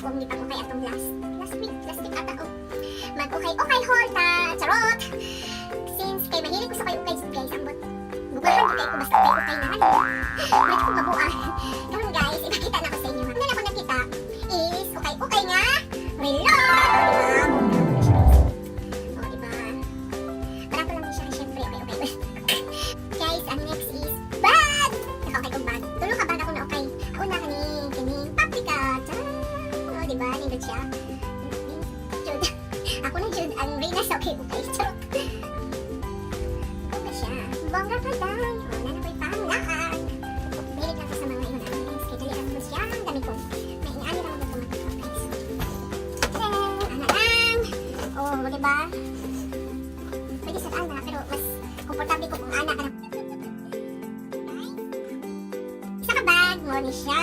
akong gipang-ukay atong last week ata oh. Mag-ukay haul ta, charot. Since kay mahilig ko sa ukay guys, ambot. Bugahan ko ko basta ukay na ano. Wait ko mabuan. Karon guys, ipakita na ko sa inyo. Ano na ko nakita is ukay nga relo. Oh, diba? Para ko lang din siya syempre okay. Guys, ang next is bag. Naka-ukay kong bag. Tulo ka bag ako na ukay. Ako na kaning paprika. Oh, diba? Nindot siya. Jude. Ako na Jude. Ang Reyna sa okay. Charot. Ako siya. Bongga ka dahil. Wala na ko'y pangaan. Mahilig lang ko sa mga iyon guys. Kaya dali ako siya. Ang dami ko. May inaani lang ako guys. Tadang! Ano lang. Oh, diba? Pwede sa ana. Pero mas komportable ko kung ana ka na. Isa ka bag. Mo siya.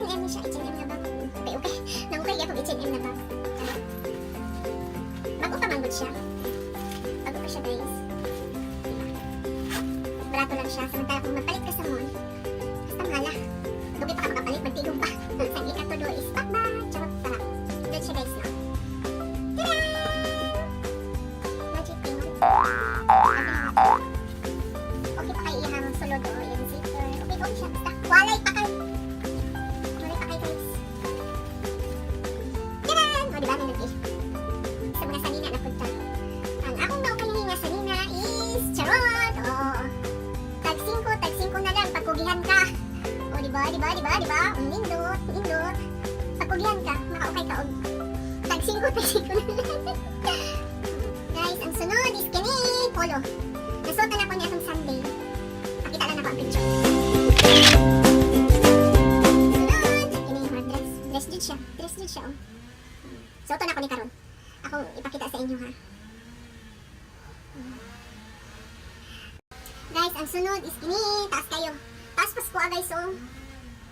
H&M na siya. H&M na bag. Okay. Nangukay ako H&M na bag. Bago pa manggod siya. Bago pa siya guys. Barato lang siya. Samantala kung magpalit ka sa mall, basta mahala. Dugi pa ka makapalit, magtigong pa. Ang ikatulo is pakba. Charot, tara. Doon siya guys na. Tadaan! Magic pin. Okay pa kayo ihang sulod o yung zipper. Okay ko siya. Basta walay pa kayo. Walay pa kayo guys. Tadaan! O diba may sa mga salina na punta. Ang akong naukay nga salina is charot! O tag 5 na lang pagkugihan ka. O diba? Nindot. Pagkugihan ka, makaukay ka og tag 5 na lang. Guys, ang sunod is kini polo. Nasuotan ako niya itong Sunday. Pakita lang ako ang picture. Sunod, kini yung dress. Dress jud siya oh. Suotan ako ni karon. Ako ipakita sa inyo ha. Guys, ang sunod is kini, taas kayo. Taas Pasko guys oh.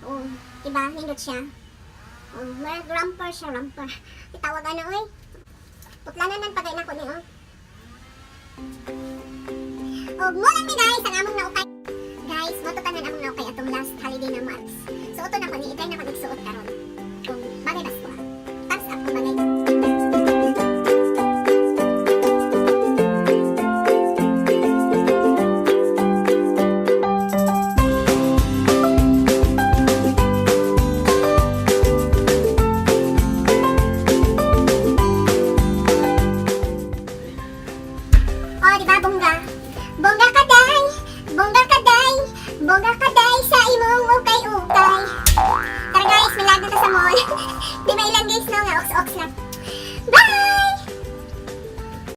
Oh, diba? Nindot siya. Oh, may romper siya, romper. Itawag ano oy. Putlanan nan pagay na ko ni oh. Oh, mo lang ni guys ang among naukay. Guys, mo to tanan among naukay atong last holiday na March. Suoto na ko ni itay na ko nagsuot karon. Kung bagay Pasko. Taas ako bagay. Bongga ka day sa imong ukay-ukay. Tara guys, milag na ta sa mall. Di ba ilan guys no nga, oks-oks lang. Bye!